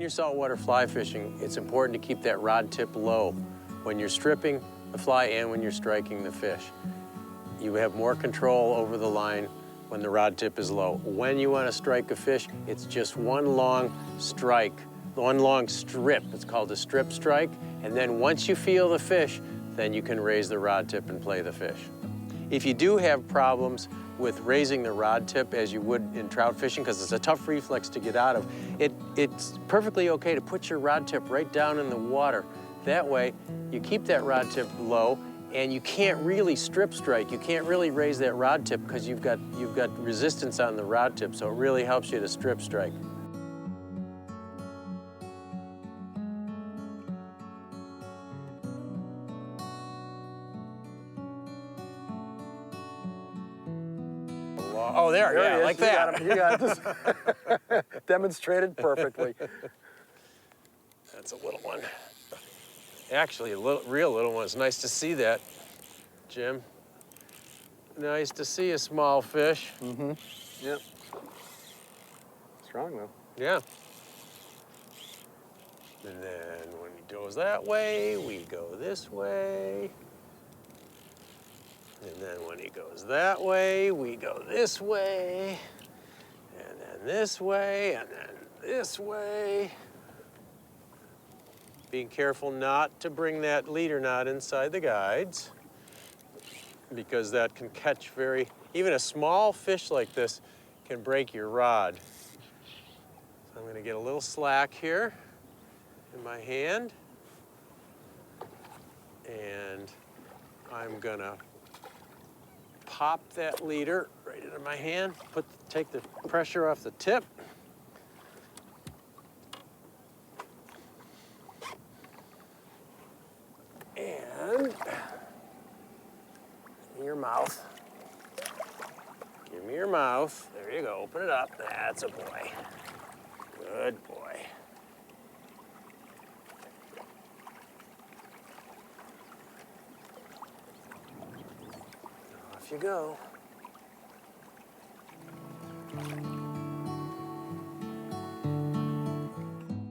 you're saltwater fly fishing, it's important to keep that rod tip low when you're stripping the fly and when you're striking the fish. You have more control over the line when the rod tip is low. When you want to strike a fish, it's just one long strike, one long strip. It's called a strip strike. And then once you feel the fish, then you can raise the rod tip and play the fish. If you do have problems with raising the rod tip as you would in trout fishing, because it's a tough reflex to get out of, it's perfectly okay to put your rod tip right down in the water. That way, you keep that rod tip low, and you can't really strip strike. You can't really raise that rod tip because you've got resistance on the rod tip, so it really helps you to strip strike. Oh, there yeah, like that. You got this. Demonstrated perfectly. That's a little one. Actually, a real little one. It's nice to see that, Jim. Nice to see a small fish. Mm-hmm. Yep. Strong, though. Yeah. And then when he goes that way, we go this way. And then when he goes that way, we go this way. And then this way, and then this way. Being careful not to bring that leader knot inside the guides, because that can catch even a small fish like this can break your rod. So I'm gonna get a little slack here in my hand, and I'm gonna pop that leader right into my hand, take the pressure off the tip. And your mouth. Give me your mouth. There you go, open it up. That's a boy. Good boy. Off you go.